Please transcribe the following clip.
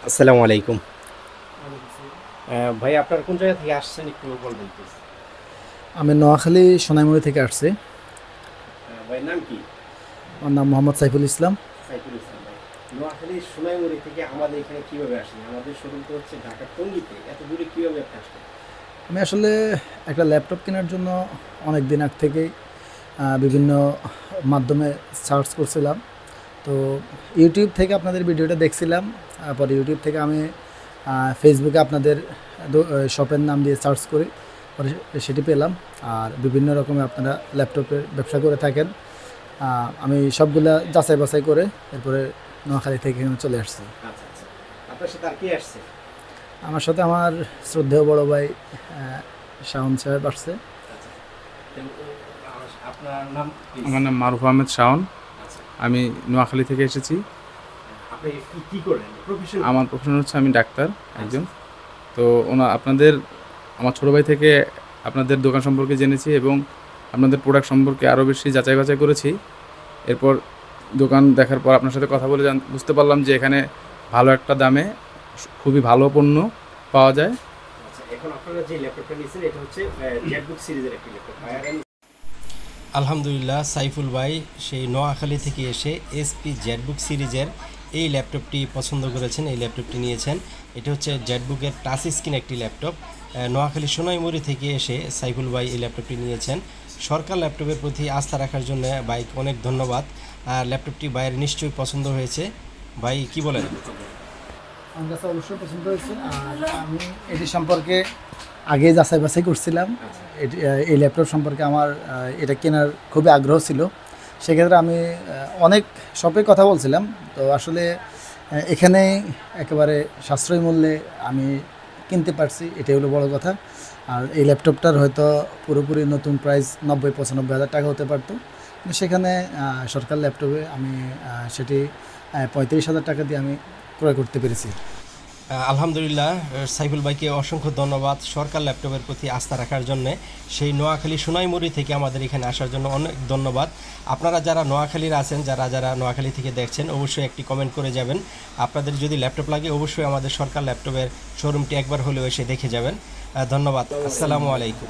আসসালামু আলাইকুম। ভাই আপনার কোন জায়গা থেকে আসছেন একটু বলবেন প্লিজ? আমি নোয়াখালী সোনাইমুড়ি থেকে আসছি। ভাইয়ের নাম কি? আমার নাম মোহাম্মদ সাইফুল ইসলাম। সাইফুল ইসলাম ভাই। নোয়াখালীর সোনাইমুড়ি থেকে আমাদের এখানে কিভাবে আসেন? আমাদের শোরুম তো হচ্ছে ঢাকার টঙ্গীতে। এত দূরে কিভাবে আপনি আসলেন? আমি আসলে একটা ল্যাপটপ কেনার জন্য অনেক দিন আগ থেকেই বিভিন্ন মাধ্যমে সার্চ করছিলাম। তো ইউটিউব থেকে আপনাদের ভিডিওটা দেখছিলাম। পরে ইউটিউব থেকে আমি ফেসবুকে আপনাদের শপের নাম দিয়ে সার্চ করি, পরে সেটি পেলাম। আর বিভিন্ন রকমের আপনারা ল্যাপটপের ব্যবসা করে থাকেন। আমি সবগুলা যাচাই বাছাই করে এরপরে নোয়াখালী থেকে এখানে চলে আসছি। আচ্ছা, আচ্ছা। আপনার সাথে আর কে আসছে? আমার সাথে আমার শ্রদ্ধেয় বড় ভাই আহ, শাওন সাহেব আসছে। আচ্ছা। তো আপনার নাম প্লিজ? আমার নাম মারুফ আহমেদ শাওন। আচ্ছা। আমি নোয়াখালী থেকে এসেছি। আপনি কি করেন? প্রফেশন কি? আমার প্রফেশন হচ্ছে আমি ডাক্তার আচ্ছা, একজন। তো আপনাদের আমার ছোটো ভাই থেকে আপনাদের দোকান সম্পর্কে জেনেছি এবং আপনাদের প্রোডাক্ট সম্পর্কে আরও বেশি যাচাই বাছাই করেছি। এরপর দোকান দেখার পর আপনার সাথে কথা বলে বুঝতে পারলাম যে এখানে ভালো একটা দামে খুবই ভালো পণ্য পাওয়া যায়। আচ্ছা। এখন আপনারা যে ল্যাপটপটা নিয়েছেন এটা হচ্ছে জেটবুক সিরিজের একটি ল্যাপটপ। আলহামদুলিল্লাহ, সাইফুল ভাই সেই নোয়াখালী থেকে এসে এসপি জেটবুক সিরিজের এই ল্যাপটপটি পছন্দ করেছেন, এই ল্যাপটপটি নিয়েছেন। এটা হচ্ছে জেটবুকের টাচ স্ক্রিন একটি ল্যাপটপ। নোয়াখালী সোনাইমুড়ি থেকে এসে সাইফুল ভাই এই ল্যাপটপটি নিয়েছেন। সরকার ল্যাপটপের প্রতি আস্থা রাখার জন্য ভাইকে অনেক ধন্যবাদ। আর ল্যাপটপটি ভাইয়ের নিশ্চয়ই পছন্দ হয়েছে। ভাই কি বলেন? আমার কাছে অবশ্যই পছন্দ হয়েছে। আর আমি এটি সম্পর্কে আগে যাচাই বাছাই করছিলাম। এই ল্যাপটপ সম্পর্কে আমার এটা কেনার খুবই আগ্রহ ছিল। সেক্ষেত্রে আমি অনেক শপে কথা বলছিলাম। তো আসলে এখানে একেবারে সাশ্রয়ী মূল্যে আমি কিনতে পারছি, এটাই হলো বড় কথা। আর এই ল্যাপটপটার হয়তো পুরোপুরি নতুন প্রাইস ৯০-৯৫ হাজার টাকা হতে পারতো, কিন্তু সেখানে সরকার ল্যাপটপে আমি সেটি ৩৫,০০০ টাকা দিয়ে আমি ক্রয় করতে পেরেছি। আলহামদুলিল্লাহ, সাইফুল ভাইকে অসংখ্য ধন্যবাদ সরকার ল্যাপটপের প্রতি আস্থা রাখার জন্যে। সেই নোয়াখালী সোনাইমুড়ি থেকে আমাদের এখানে আসার জন্য অনেক ধন্যবাদ। আপনারা যারা নোয়াখালীর আছেন, যারা যারা নোয়াখালী থেকে দেখছেন, অবশ্যই একটি কমেন্ট করে যাবেন। আপনাদের যদি ল্যাপটপ লাগে অবশ্যই আমাদের সরকার ল্যাপটপের শোরুমটি একবার হলেও এসে দেখে যাবেন। ধন্যবাদ। আসসালামু আলাইকুম।